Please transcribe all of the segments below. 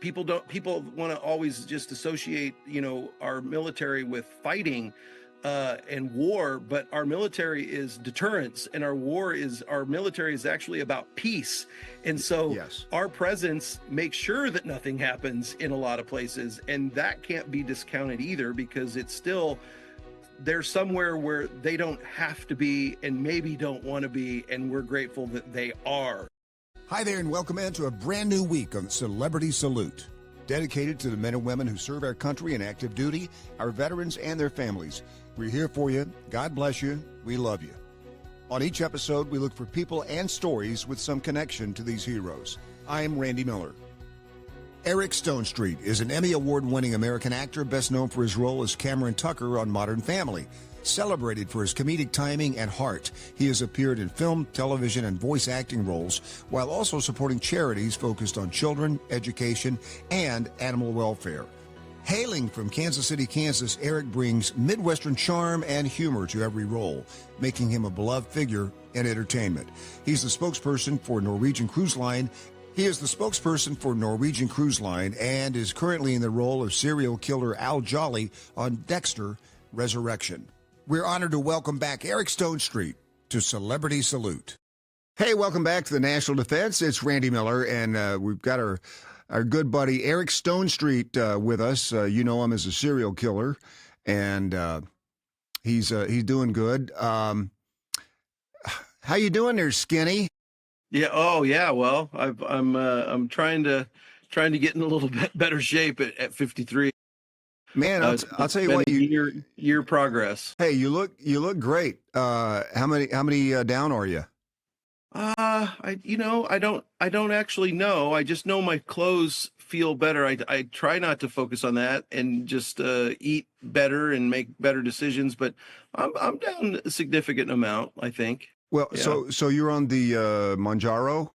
People want to always just associate, our military with fighting and war, but our military is deterrence, and our military is actually about peace. And so Yes. our presence makes sure that nothing happens in a lot of places, and that can't be discounted either, because it's still, they're somewhere where they don't have to be and maybe don't want to be, and we're grateful that they are. Hi there, and welcome into a brand new week on Celebrity Salute, dedicated to the men and women who serve our country in active duty, our veterans and their families. We're here for you. God bless you. We love you. On each episode, we look for people and stories with some connection to these heroes. I am Randy Miller. Eric Stonestreet is an Emmy Award-winning American actor best known for his role as Cameron Tucker on Modern Family. Celebrated for his comedic timing and heart, he has appeared in film, television, and voice acting roles, while also supporting charities focused on children, education, and animal welfare. Hailing from Kansas City, Kansas, Eric brings Midwestern charm and humor to every role, making him a beloved figure in entertainment. He's the spokesperson for Norwegian Cruise Line. He is the spokesperson for Norwegian Cruise Line and is currently in the role of serial killer Al Jolly on Dexter: Resurrection. We're honored to welcome back Eric Stonestreet to Celebrity Salute. Hey, welcome back to the National Defense. It's Randy Miller, and we've got our good buddy Eric Stonestreet with us. You know him as a serial killer, and he's doing good. How you doing there, Skinny? Yeah. Oh, yeah. Well, I'm trying to get in a little bit better shape at 53. Man, I'll tell you what, year progress. Hey, you look great. How many down are you? I don't actually know. I just know my clothes feel better. I try not to focus on that and just eat better and make better decisions, but I'm down a significant amount, I think. Well, Yeah. so you're on the Manjaro?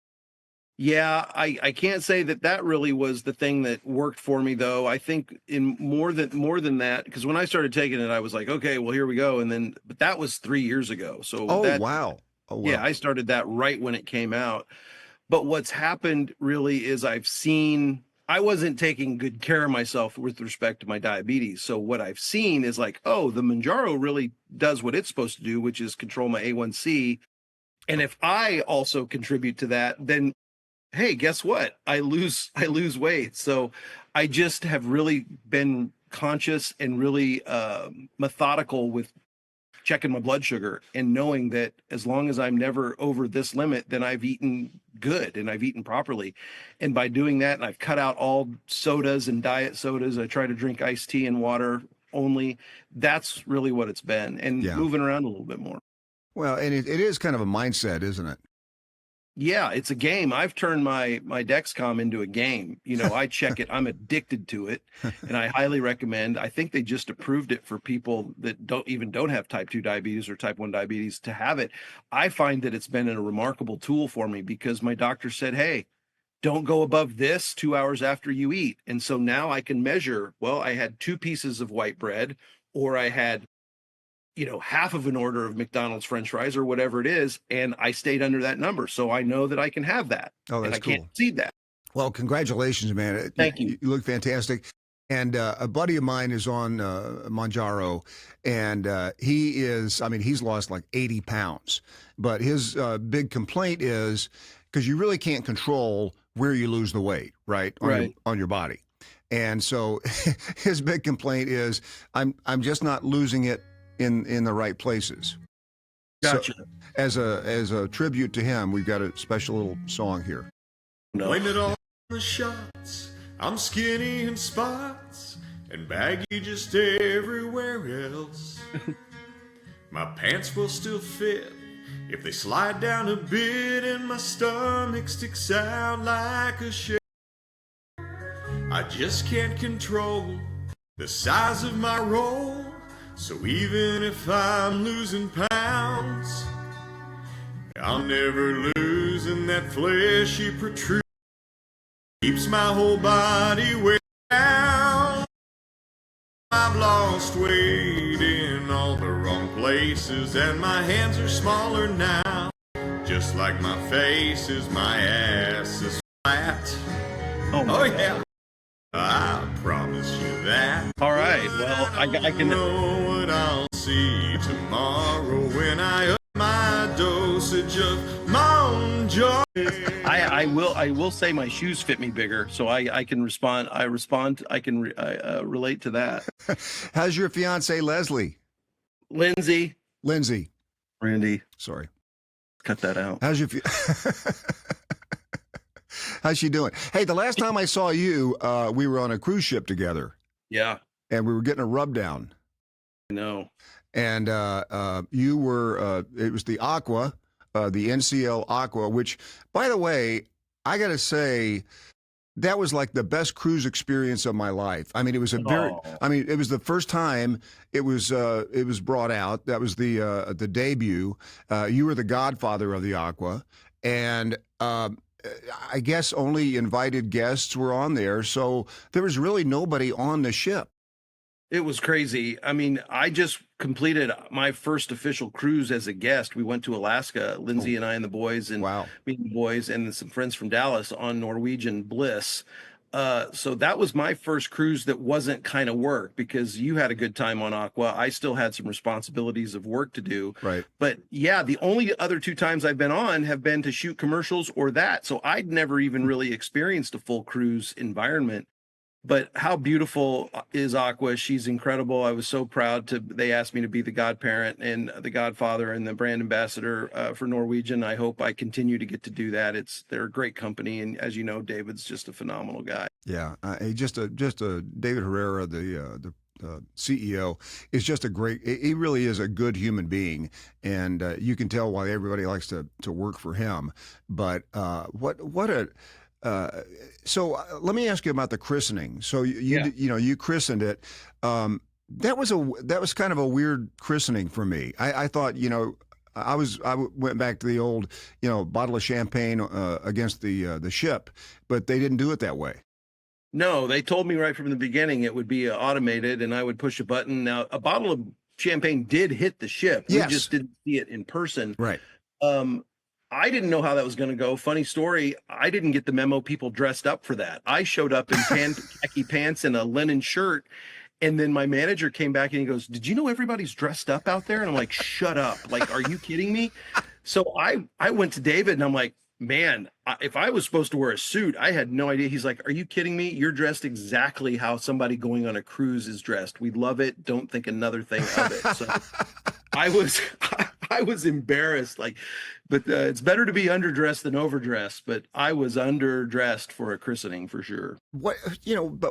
Yeah, I can't say that really was the thing that worked for me, though. I think in more than that, because when I started taking it, I was like, okay, well, here we go. But that was 3 years ago. So Wow. Oh, wow. Yeah, I started that right when it came out. But what's happened really is I wasn't taking good care of myself with respect to my diabetes. So what I've seen is like, oh, the Manjaro really does what it's supposed to do, which is control my A1C. And if I also contribute to that, then hey, guess what? I lose weight. So I just have really been conscious and really methodical with checking my blood sugar and knowing that as long as I'm never over this limit, then I've eaten good and I've eaten properly. And by doing that, and I've cut out all sodas and diet sodas. I try to drink iced tea and water only. That's really what it's been, and moving around a little bit more. Well, and it is kind of a mindset, isn't it? Yeah, it's a game. I've turned my Dexcom into a game. I check it. I'm addicted to it, and I highly recommend. I think they just approved it for people that don't have type 2 diabetes or type 1 diabetes to have it. I find that it's been a remarkable tool for me because my doctor said, hey, don't go above this 2 hours after you eat. And so now I can measure, well, I had 2 pieces of white bread, or I had half of an order of McDonald's French fries or whatever it is, and I stayed under that number. So I know that I can have that. Oh, that's cool. I can't exceed that. Well, congratulations, man. Thank you. You look fantastic. And a buddy of mine is on Manjaro, and he's lost like 80 pounds. But his big complaint is because you really can't control where you lose the weight, right? On your body. And so his big complaint is I'm just not losing it in the right places. Gotcha. So, as a tribute to him, we've got a special little song here. No. Blame it on the shots. I'm skinny in spots and baggy just everywhere else. My pants will still fit if they slide down a bit, and my stomach sticks out like a shell. I just can't control the size of my roll. So even if I'm losing pounds, I'm never losing that fleshy protrusion. Keeps my whole body weight down. I've lost weight in all the wrong places, and my hands are smaller now. Just like my face is, my ass is flat. Oh yeah. I promise you that. All right. Well, I can know what I'll see tomorrow when I up my dosage of Mountain Joy. I will say my shoes fit me bigger, so I can respond. I can relate to that. How's your fiance, Leslie? Lindsay. Randy. Sorry. Cut that out. How's your How's she doing? Hey, the last time I saw you, we were on a cruise ship together. Yeah. And we were getting a rub down. No. And you were, it was the Aqua, the NCL Aqua, which, by the way, I got to say, that was like the best cruise experience of my life. I mean, it was it was the first time it was brought out. That was the debut. You were the godfather of the Aqua. And I guess only invited guests were on there. So there was really nobody on the ship. It was crazy. I mean, I just completed my first official cruise as a guest. We went to Alaska, Lindsay and I and the boys, and wow. me and the boys and some friends from Dallas on Norwegian Bliss. So that was my first cruise that wasn't kind of work, because you had a good time on Aqua. I still had some responsibilities of work to do. Right. But yeah, the only other 2 times I've been on have been to shoot commercials or that. So I'd never even really experienced a full cruise environment. But how beautiful is Aqua? She's incredible. I was so proud they asked me to be the godparent and the godfather and the brand ambassador for Norwegian. I hope I continue to get to do that. They're a great company. And as you know, David's just a phenomenal guy. Yeah. Just a David Herrera, the CEO, is just a great, he really is a good human being. And you can tell why everybody likes to work for him. But so let me ask you about the christening. So you christened it. That was kind of a weird christening for me. I thought, I went back to the old, bottle of champagne against the ship, but they didn't do it that way. No, they told me right from the beginning it would be automated, and I would push a button. Now, a bottle of champagne did hit the ship. Yes. We just didn't see it in person. Right. I didn't know how that was going to go. Funny story, I didn't get the memo people dressed up for that. I showed up in khaki pants and a linen shirt, and then my manager came back and he goes, "Did you know everybody's dressed up out there?" And I'm like, "Shut up. Like, are you kidding me?" So I went to David and I'm like, "Man, if I was supposed to wear a suit, I had no idea." He's like, "Are you kidding me? You're dressed exactly how somebody going on a cruise is dressed. We love it. Don't think another thing of it." So I was embarrassed, but it's better to be underdressed than overdressed. But I was underdressed for a christening for sure. But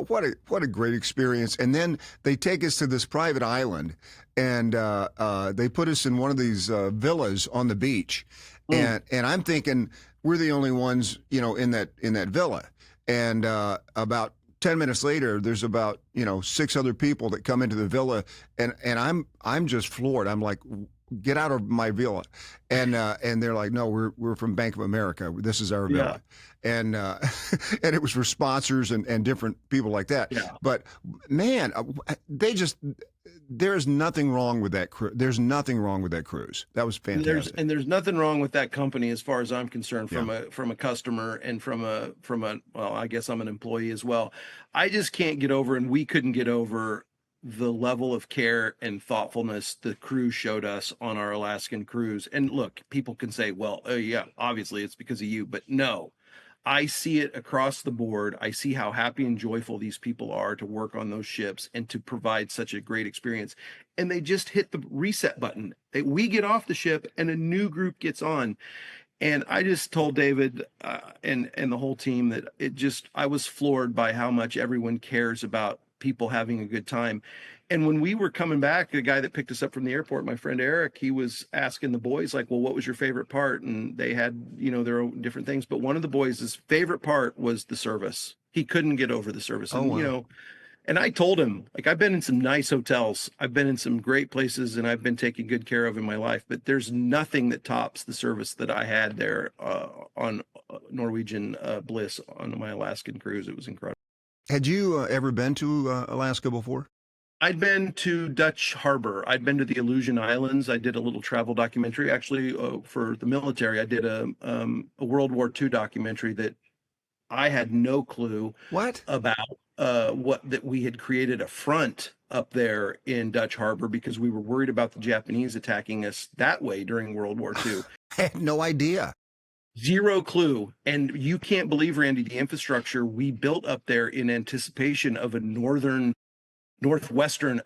what a great experience. And then they take us to this private island, and they put us in one of these villas on the beach, and I'm thinking we're the only ones, in that villa, and about 10 minutes later, there's about 6 other people that come into the villa, and I'm just floored. I'm like, "Get out of my villa," and they're like, "No, we're from Bank of America. This is our villa," and and it was for sponsors and different people like that. Yeah. But man, there's nothing wrong with that cruise. There's nothing wrong with that cruise. That was fantastic. There's nothing wrong with that company as far as I'm concerned, from a customer and from a well, I guess I'm an employee as well. I just can't get over, and we couldn't get over, the level of care and thoughtfulness the crew showed us on our Alaskan cruise. And look, people can say, "Well, oh yeah, obviously it's because of you," but no. I see it across the board. I see how happy and joyful these people are to work on those ships and to provide such a great experience. And they just hit the reset button. We get off the ship and a new group gets on. And I just told David and the whole team that I was floored by how much everyone cares about people having a good time. And when we were coming back, the guy that picked us up from the airport, my friend Eric, he was asking the boys, like, "Well, what was your favorite part?" And they had, their own different things. But one of the boys, his favorite part was the service. He couldn't get over the service. And, wow. And I told him, like, I've been in some nice hotels. I've been in some great places, and I've been taken good care of in my life. But there's nothing that tops the service that I had there on Norwegian Bliss on my Alaskan cruise. It was incredible. Had you ever been to Alaska before? I'd been to Dutch Harbor. I'd been to the Aleutian Islands. I did a little travel documentary, actually, for the military. I did a World War II documentary that I had no clue What? about. that we had created a front up there in Dutch Harbor because we were worried about the Japanese attacking us that way during World War II. I had no idea. Zero clue. And you can't believe, Randy, the infrastructure we built up there in anticipation of a northwestern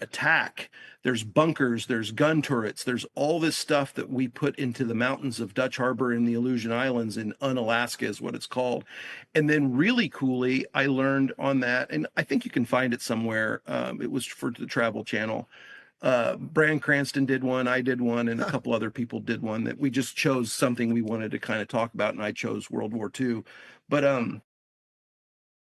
attack. There's bunkers, there's gun turrets, there's all this stuff that we put into the mountains of Dutch Harbor in the Aleutian Islands, in Unalaska is what it's called. And then really coolly, I learned on that, and I think you can find it somewhere. It was for the Travel Channel. Brian Cranston did one, I did one, and a couple other people did one, that we just chose something we wanted to kind of talk about, and I chose World War II. But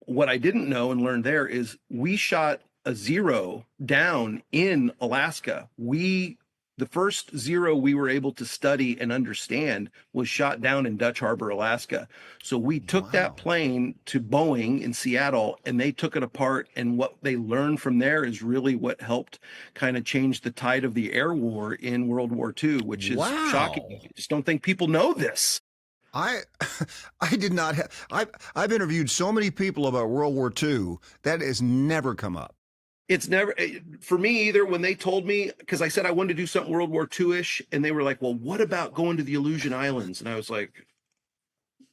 what I didn't know and learned there is we shot a zero down in Alaska. The first zero we were able to study and understand was shot down in Dutch Harbor, Alaska. So we took that plane to Boeing in Seattle, and they took it apart. And what they learned from there is really what helped kind of change the tide of the air war in World War II, which is shocking. I just don't think people know this. I did not have, I've interviewed so many people about World War II that has never come up. It's never, for me either, when they told me, because I said I wanted to do something World War II-ish, and they were like, well, what about going to the Aleutian Islands? And I was like,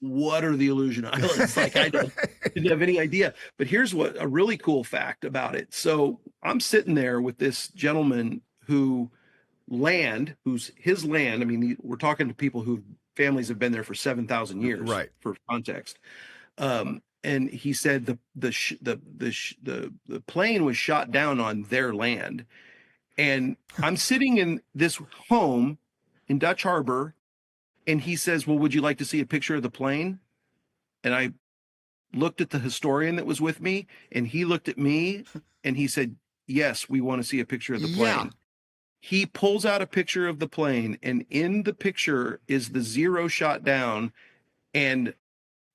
what are the Aleutian Islands? Like, I didn't have any idea. But here's what a really cool fact about it. So I'm sitting there with this gentleman whose his land, I mean, we're talking to people whose families have been there for 7,000 years, right? For context. And he said the plane was shot down on their land. And I'm sitting in this home in Dutch Harbor, and he says, well, would you like to see a picture of the plane? And I looked at the historian that was with me, and he looked at me, and he said, yes, we want to see a picture of the plane. Yeah. He pulls out a picture of the plane, and in the picture is the zero shot down, and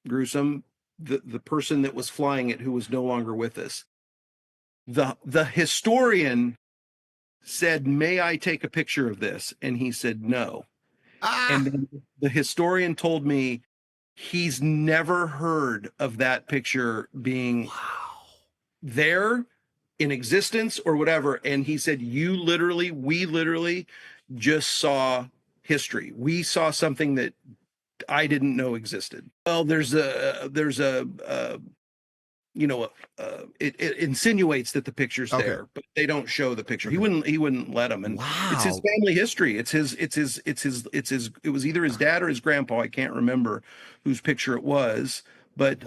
gruesome, the person that was flying it, who was no longer with us. The historian said, may I take a picture of this? And he said, no. And then the historian told me he's never heard of that picture being there in existence or whatever. And he said, we literally just saw history. We saw something that I didn't know existed. Well, it insinuates that the picture's there, but they don't show the picture. He wouldn't let them. And it's his family history. It was either his dad or his grandpa. I can't remember whose picture it was, but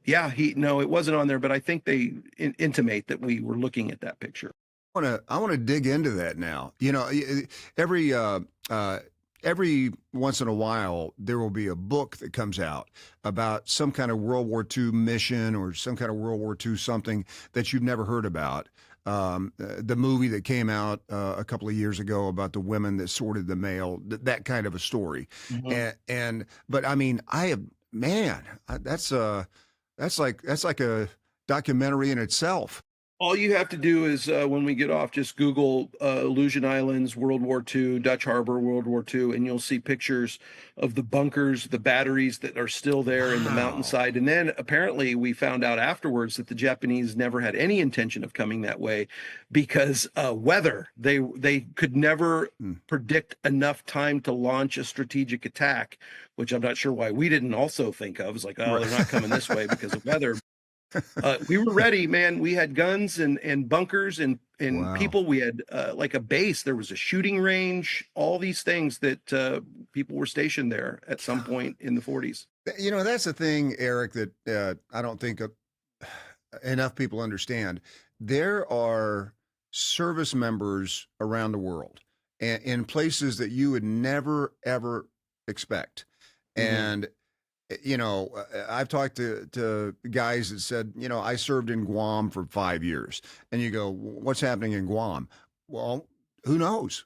it wasn't on there, but I think they intimate that we were looking at that picture. I want to dig into that now. You know, every once in a while, there will be a book that comes out about some kind of World War II mission or some kind of World War II something that you've never heard about. The movie that came out a couple of years ago about the women that sorted the mail, that kind of a story. Mm-hmm. But I mean, that's like a documentary in itself. All you have to do is, when we get off, just Google Aleutian Islands, World War II, Dutch Harbor, World War II, and you'll see pictures of the bunkers, the batteries that are still there in the mountainside. And then apparently we found out afterwards that the Japanese never had any intention of coming that way because weather. They could never predict enough time to launch a strategic attack, which I'm not sure why we didn't also think of. It's like, they're not coming this way because of weather. We were ready, man. We had guns and bunkers and people. We had like a base. There was a shooting range, all these things that people were stationed there at some point in the 40s. You know, that's the thing, Eric, that I don't think enough people understand. There are service members around the world and in places that you would never, ever expect. Mm-hmm. And you know, I've talked to guys that said, you know, I served in Guam for 5 years. And you go, what's happening in Guam? Well, who knows?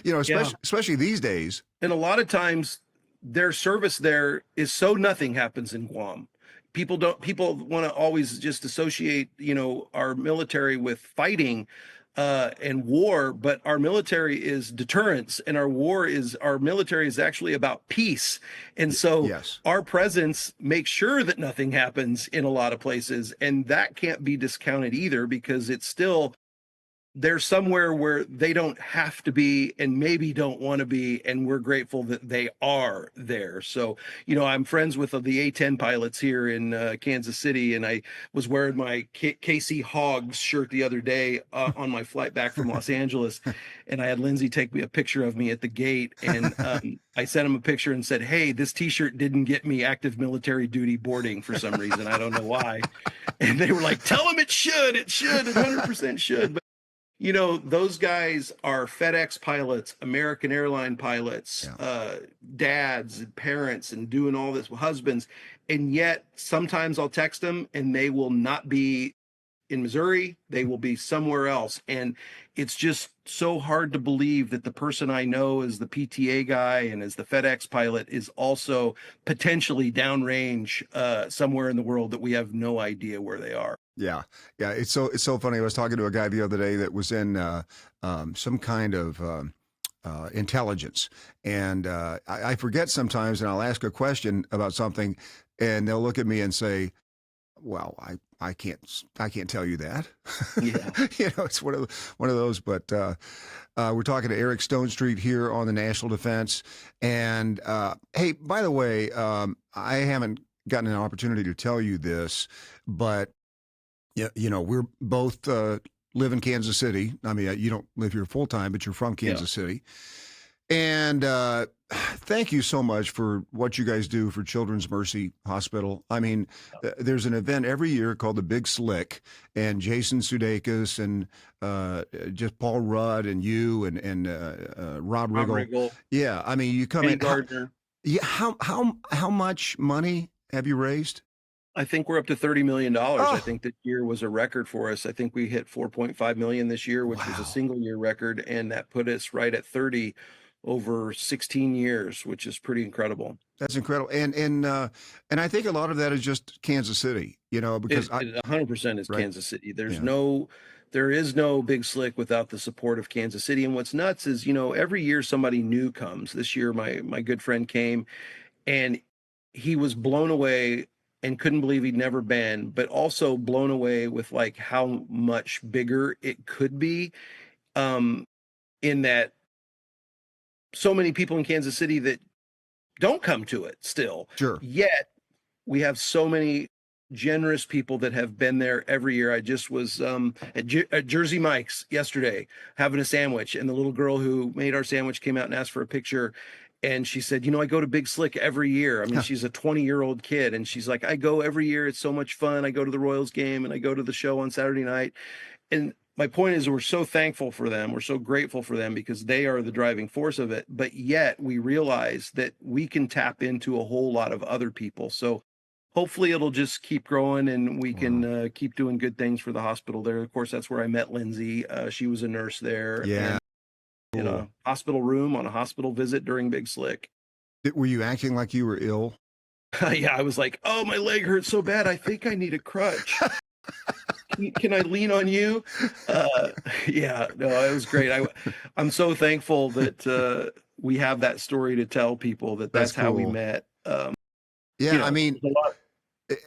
You know, especially these days. And a lot of times their service there is so nothing happens in Guam. People want to always just associate, you know, our military with fighting. and war, but our military is deterrence, and our military is actually about peace. And so Yes. our presence makes sure that nothing happens in a lot of places, and that can't be discounted either, because it's still, they're somewhere where they don't have to be and maybe don't want to be, and we're grateful that they are there. So, I'm friends with the A-10 pilots here in Kansas City, and I was wearing my KC Hogs shirt the other day on my flight back from Los Angeles, and I had Lindsay take me a picture of me at the gate, and I sent him a picture and said, hey, this t-shirt didn't get me active military duty boarding for some reason. I don't know why. And they were like, tell him it 100% should. But those guys are FedEx pilots, American airline pilots, dads and parents, and doing all this, husbands. And yet sometimes I'll text them and they will not be in Missouri. They will be somewhere else. And it's just so hard to believe that the person I know as the PTA guy and as the FedEx pilot is also potentially downrange somewhere in the world that we have no idea where they are. Yeah. It's so funny. I was talking to a guy the other day that was in some kind of intelligence, and I forget sometimes, and I'll ask a question about something, and they'll look at me and say, "Well, I can't tell you that." Yeah. It's one of those. But we're talking to Eric Stonestreet here on the National Defense, and hey, by the way, I haven't gotten an opportunity to tell you this, but we're both live in Kansas City. I mean, you don't live here full time, but you're from Kansas City. And thank you so much for what you guys do for Children's Mercy Hospital. I mean, there's an event every year called the Big Slick, and Jason Sudeikis and just Paul Rudd and you and Rob Riggle. Yeah, I mean, you come Penny in. Gardner. How much money have you raised? I think we're up to $30 million. I think this year was a record for us. I think we hit 4.5 million this year, which was a single year record. And that put us right at 30 over 16 years, which is pretty incredible. That's incredible. And I think a lot of that is just Kansas City, because it 100% is right? Kansas City. There is no Big Slick without the support of Kansas City. And what's nuts is, every year somebody new comes. This year, my good friend came, and he was blown away and couldn't believe he'd never been, but also blown away with like how much bigger it could be, in that so many people in Kansas City that don't come to it still. Sure. Yet we have so many generous people that have been there every year. I just was at Jersey Mike's yesterday having a sandwich, and the little girl who made our sandwich came out and asked for a picture. And she said, I go to Big Slick every year. I mean, she's a 20-year-old kid. And she's like, I go every year. It's so much fun. I go to the Royals game and I go to the show on Saturday night. And my point is, we're so thankful for them. We're so grateful for them because they are the driving force of it. But yet we realize that we can tap into a whole lot of other people. So hopefully it'll just keep growing and we can keep doing good things for the hospital there. Of course, that's where I met Lindsay. She was a nurse there. Yeah. In a hospital room on a hospital visit during Big Slick. Were you acting like you were ill? Yeah, I was like, oh, my leg hurts so bad. I think I need a crutch. Can I lean on you? Yeah, no, it was great. I'm so thankful that we have that story to tell people that's cool. How we met. I mean,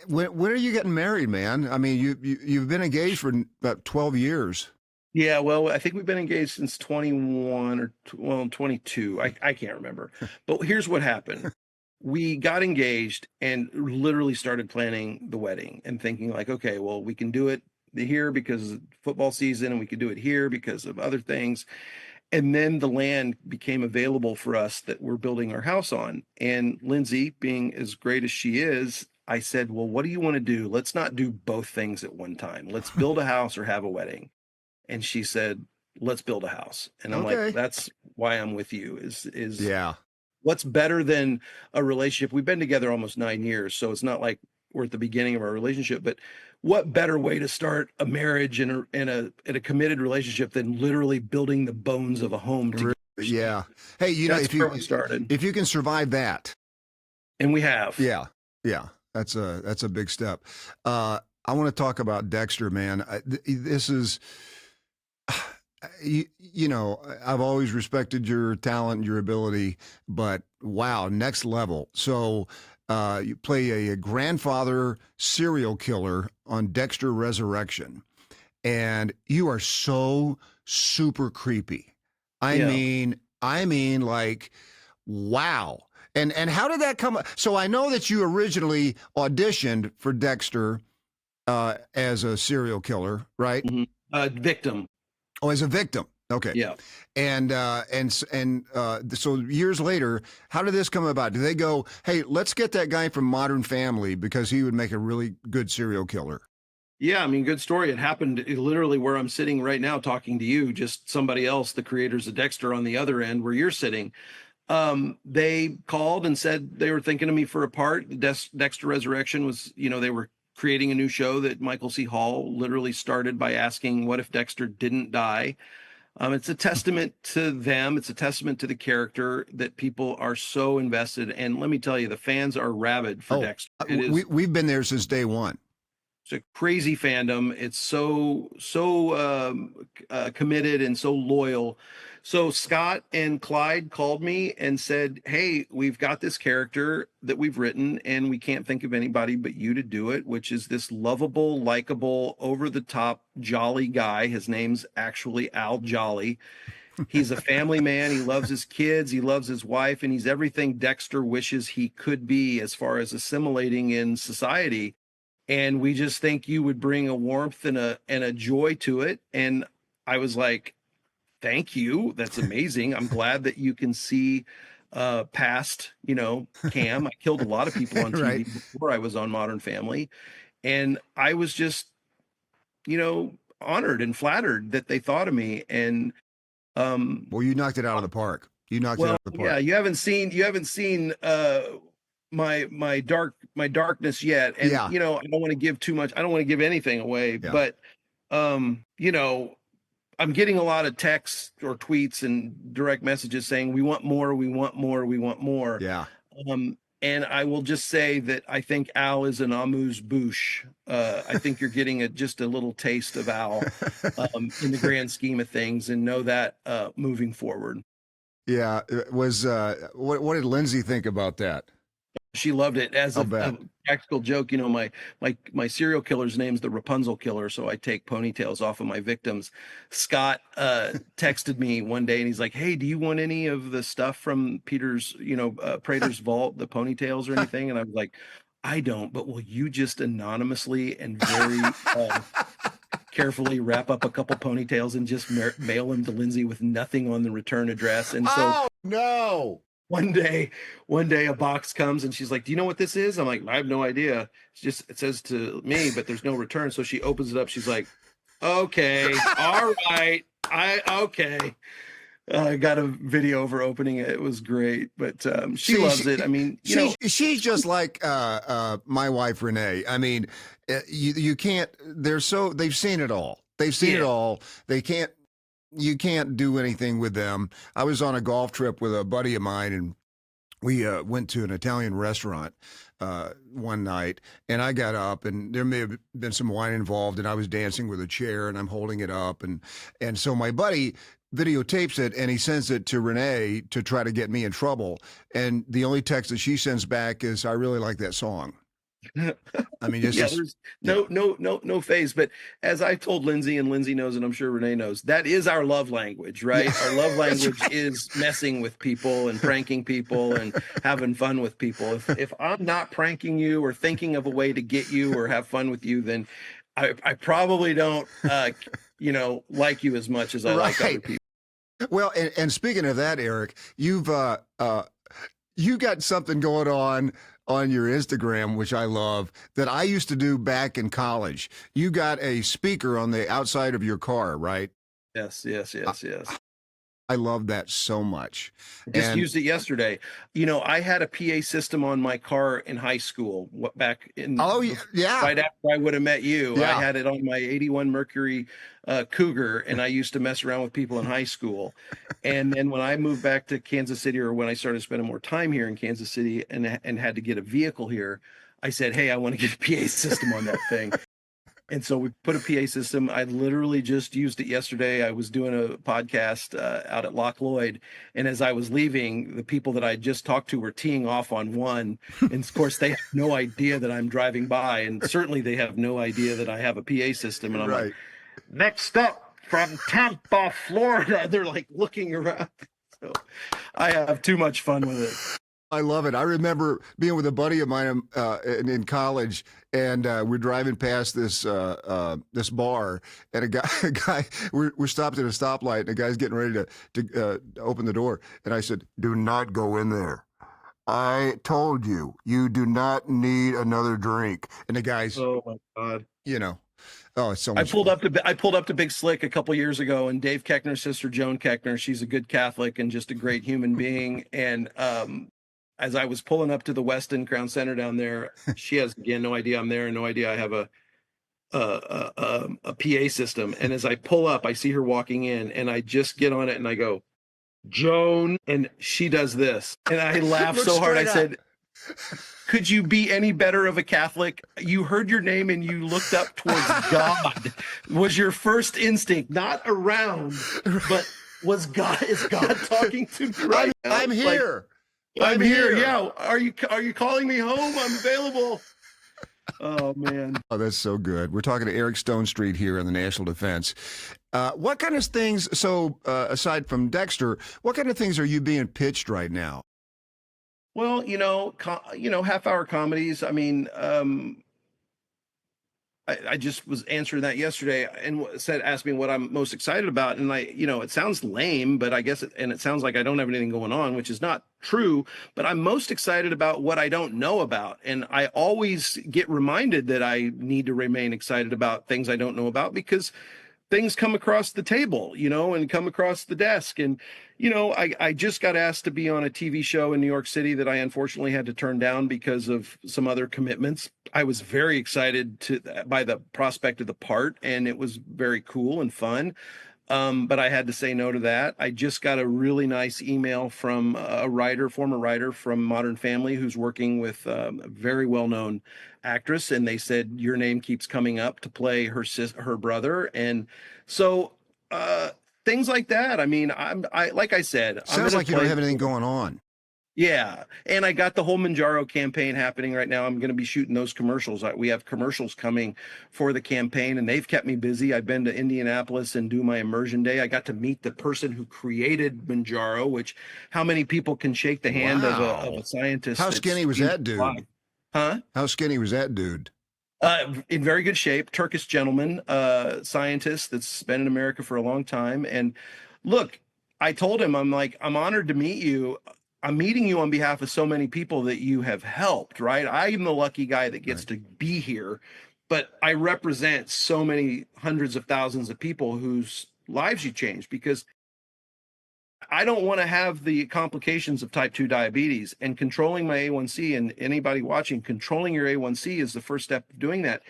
when are you getting married, man? I mean, you've been engaged for about 12 years. Yeah, well, I think we've been engaged since 21 or 22. I can't remember. But here's what happened. We got engaged and literally started planning the wedding and thinking like, okay, well, we can do it here because of football season, and we could do it here because of other things. And then the land became available for us that we're building our house on. And Lindsay, being as great as she is, I said, well, what do you want to do? Let's not do both things at one time. Let's build a house or have a wedding. And she said, let's build a house. And I'm like, that's why I'm with you is what's better than a relationship? We've been together almost 9 years. So it's not like we're at the beginning of our relationship, but what better way to start a marriage and a committed relationship than literally building the bones of a home together? Yeah. Hey, if you can survive that. And we have. Yeah. That's a big step. I want to talk about Dexter, man. This is, you know, I've always respected your talent and your ability, but wow, next level. So you play a grandfather serial killer on Dexter Resurrection, and you are so super creepy. Yeah. I mean, like, wow. And how did that come? So I know that you originally auditioned for Dexter as a serial killer, right? Hmm. Victim. Oh, as a victim. Okay. Yeah. So years later, how did this come about? Did they go, "Hey, let's get that guy from Modern Family because he would make a really good serial killer"? Yeah, I mean, good story. It happened literally where I'm sitting right now talking to you, just somebody else, the creators of Dexter on the other end where you're sitting. They called and said they were thinking of me for a part. Dexter Resurrection was, they were creating a new show that Michael C. Hall literally started by asking, what if Dexter didn't die? It's a testament to them. It's a testament to the character that people are so invested. And let me tell you, the fans are rabid for Dexter. It is. We've been there since day one. It's a crazy fandom. It's committed and so loyal. So Scott and Clyde called me and said, "Hey, we've got this character that we've written, and we can't think of anybody but you to do it, which is this lovable, likable, over-the-top, jolly guy. His name's actually Al Jolly. He's a family man. He loves his kids. He loves his wife, and he's everything Dexter wishes he could be as far as assimilating in society. And we just think you would bring a warmth and a joy to it." And I was like, "Thank you. That's amazing. I'm glad that you can see past, Cam. I killed a lot of people on TV Right. before I was on Modern Family." And I was just, honored and flattered that they thought of me. And Well, you knocked it out of the park. You knocked it out of the park. yeah, you haven't seen my darkness yet. And Yeah. I don't want to give too much. I don't want to give anything away, Yeah. but I'm getting a lot of texts or tweets and direct messages saying, "We want more, we want more, we want more." Yeah. And I will just say that I think Al is an amuse-bouche. I think you're getting just a little taste of Al in the grand scheme of things, and know that moving forward. Yeah. It was what did Lindsay think about that? She loved it. As I'll a bet. practical joke, my serial killer's name's the Rapunzel Killer, so I take ponytails off of my victims. Scott texted me one day and he's like, "Hey, do you want any of the stuff from Peter's, Prater's vault, the ponytails or anything?" And I was like, "I don't, but will you just anonymously and very carefully wrap up a couple ponytails and just mail them to Lindsay with nothing on the return address?" And so Oh no. one day a box comes and she's like, "Do you know what this is?" I'm like, "I have no idea. It says to me, but there's no return." So she opens it up. She's like, "Okay, all right. Okay." I got a video of her opening it. It was great, but she loves it. I mean, she's just like my wife Renee. I mean, you can't. They've seen it all. They've seen it all. You can't do anything with them. I was on a golf trip with a buddy of mine, and we went to an Italian restaurant one night, and I got up, and there may have been some wine involved, and I was dancing with a chair, and I'm holding it up, and so my buddy videotapes it, and he sends it to Renee to try to get me in trouble, and the only text that she sends back is, "I really like that song." I mean, there's no phase. But as I told Lindsay, and Lindsay knows, and I'm sure Renee knows, that is our love language, right? Yeah. Our love language is messing with people and pranking people and having fun with people. If I'm not pranking you or thinking of a way to get you or have fun with you, then I probably don't, like you as much as I like other people. Well, and speaking of that, Eric, you've you got something going on your Instagram, which I love, that I used to do back in college. You got a speaker on the outside of your car, right? Yes. I love that so much. Just used it yesterday. I had a PA system on my car in high school. Back in right after I would have met you, Yeah. I had it on my '81 Mercury Cougar, and I used to mess around with people in high school. And then when I moved back to Kansas City, or when I started spending more time here in Kansas City, and had to get a vehicle here, I said, "Hey, I want to get a PA system on that thing." And so we put a PA system. I literally just used it yesterday. I was doing a podcast out at Loch Lloyd. And as I was leaving, the people that I just talked to were teeing off on one. And of course, they have no idea that I'm driving by. And certainly they have no idea that I have a PA system. And I'm Right. like, next up from Tampa, Florida. They're like looking around. So I have too much fun with it. I love it. I remember being with a buddy of mine in college, and we're driving past this bar, and a guy, we're stopped at a stoplight, and the guy's getting ready to open the door, and I said, "Do not go in there. I told you, you do not need another drink." And the guy's, Oh my God. Oh, it's so I much pulled fun. up to Big Slick a couple years ago, and Dave Keckner's sister Joan Keckner, she's a good Catholic and just a great human being. And as I was pulling up to the Westin Crown Center down there, she has again no idea I'm there, and no idea I have a PA system. And as I pull up, I see her walking in, and I just get on it and I go, "Joan," and she does this, and I laughed so hard. I said, "Could you be any better of a Catholic? You heard your name and you looked up towards God. Was your first instinct not around, but was God? Is God talking to me right now? I'm here. I'm here. Yeah. Are you calling me home? I'm available." Oh man. Oh, that's so good. We're talking to Eric Stonestreet here on the National Defense. What kind of things? So, aside from Dexter, what kind of things are you being pitched right now? Well, half-hour comedies. I mean, I just was answering that yesterday and asked me what I'm most excited about. And it sounds lame, but I guess it sounds like I don't have anything going on, which is not true, but I'm most excited about what I don't know about. And I always get reminded that I need to remain excited about things I don't know about, because things come across the table, and come across the desk. And, I just got asked to be on a TV show in New York City that I unfortunately had to turn down because of some other commitments. I was very excited by the prospect of the part, and it was very cool and fun. But I had to say no to that. I just got a really nice email from a former writer from Modern Family, who's working with a very well-known actress, and they said your name keeps coming up to play her brother, and so things like that. I mean, like I said, Sounds like you don't have anything going on. Yeah. And I got the whole Manjaro campaign happening right now. I'm going to be shooting those commercials. We have commercials coming for the campaign, and they've kept me busy. I've been to Indianapolis and do my immersion day. I got to meet the person who created Manjaro, which how many people can shake the hand of a scientist? How skinny was that dude? Huh? How skinny was that dude? In very good shape, Turkish gentleman, scientist that's been in America for a long time. And look, I told him, I'm honored to meet you. I'm meeting you on behalf of so many people that you have helped, right? I am the lucky guy that gets to be here, but I represent so many hundreds of thousands of people whose lives you changed, because I don't want to have the complications of type 2 diabetes, and controlling my A1C, and anybody watching, controlling your A1C is the first step of doing that.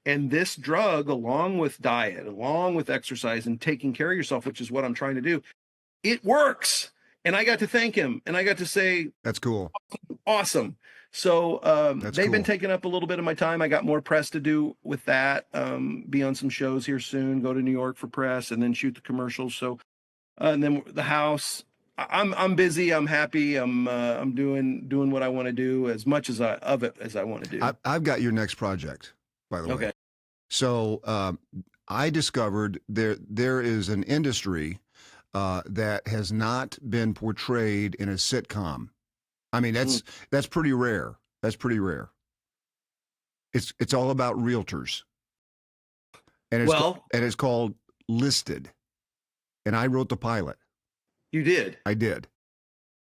And this drug, along with diet, along with exercise and taking care of yourself, which is what I'm trying to do, it works. And I got to thank him, and I got to say, that's cool. Awesome. So they've been cool. taking up a little bit of my time. I got more press to do with that. Be on some shows here soon, go to New York for press, and then shoot the commercials. So and then the house. I'm busy. I'm happy. I'm doing what I want to do, as much as I want to do. I've got your next project, by the way. Okay. So I discovered there is an industry that has not been portrayed in a sitcom. I mean, that's pretty rare. That's pretty rare. It's all about realtors, and it's called Listed. And I wrote the pilot. You did? I did.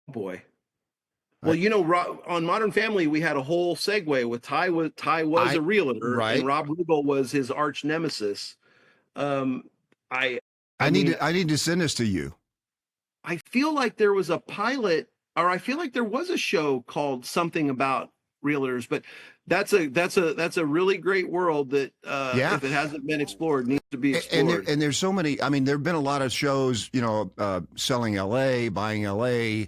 Boy. Well, on Modern Family, we had a whole segue with Ty was a realtor, right, and Rob Riggle was his arch nemesis. I need to send this to you. I feel like there was a pilot, or I feel like there was a show called something about realtors, but that's a really great world that if it hasn't been explored, needs to be explored. And there's so many. I mean, there've been a lot of shows, selling LA, buying LA,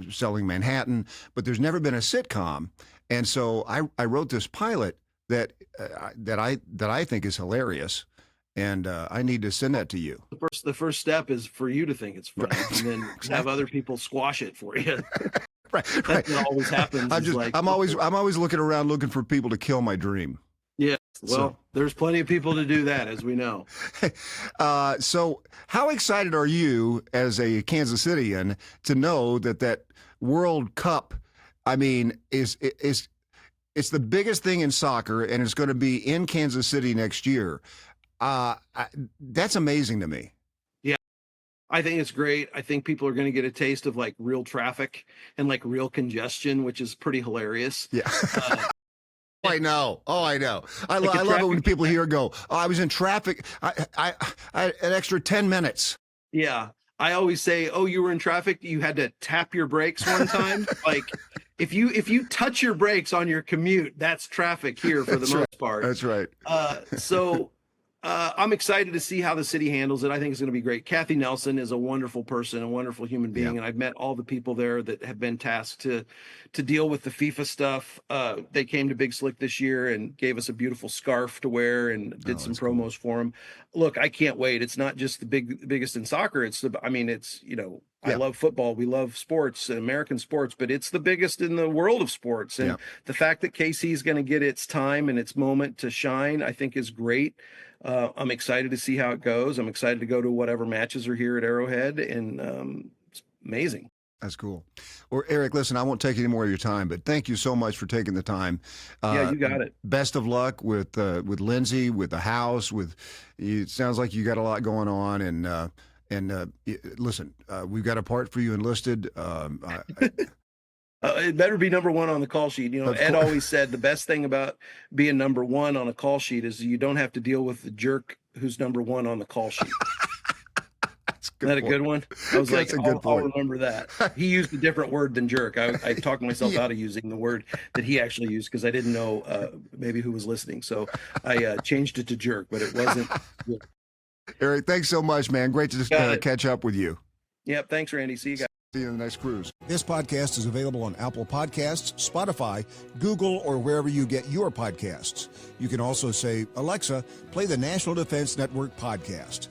selling Manhattan, but there's never been a sitcom. And so I wrote this pilot that I think is hilarious, and I need to send that to you. The first step is for you to think it's funny, and then have other people squash it for you. Right. That's what always happens. I'm always looking around looking for people to kill my dream. Yeah. Well, there's plenty of people to do that, as we know. So how excited are you as a Kansas Cityan to know that World Cup, I mean, it's the biggest thing in soccer, and it's going to be in Kansas City next year. That's amazing to me. Yeah, I think it's great. I think people are going to get a taste of like real traffic and like real congestion, which is pretty hilarious. Yeah. I know. Oh, I know. I love it when people here go, "Oh, I was in traffic. I an extra 10 minutes." Yeah. I always say, "Oh, you were in traffic. You had to tap your brakes one time." Like if you touch your brakes on your commute, that's traffic here for the most part. That's right. I'm excited to see how the city handles it. I think it's going to be great. Kathy Nelson is a wonderful person, a wonderful human being, and I've met all the people there that have been tasked to deal with the FIFA stuff. They came to Big Slick this year and gave us a beautiful scarf to wear and did some promos for them. Look, I can't wait. It's not just the biggest in soccer. I love football. We love sports, American sports, but it's the biggest in the world of sports. And the fact that KC is going to get its time and its moment to shine, I think is great. I'm excited to see how it goes. I'm excited to go to whatever matches are here at Arrowhead, and it's amazing. That's cool. Well, Eric, listen, I won't take any more of your time, but thank you so much for taking the time. Yeah, you got it. Best of luck with Lindsay, with the house. It sounds like you got a lot going on, and listen, we've got a part for you enlisted. It better be number one on the call sheet. Ed always said the best thing about being number one on a call sheet is you don't have to deal with the jerk who's number one on the call sheet. Isn't that a good one? I was like, I'll remember that. He used a different word than jerk. I talked myself out of using the word that he actually used because I didn't know maybe who was listening. So I changed it to jerk, but it wasn't. Eric, thanks so much, man. Great to catch up with you. Yep. Thanks, Randy. See you guys. See you on the next cruise. This podcast is available on Apple Podcasts, Spotify, Google, or wherever you get your podcasts. You can also say, "Alexa, play the National Defense Network podcast."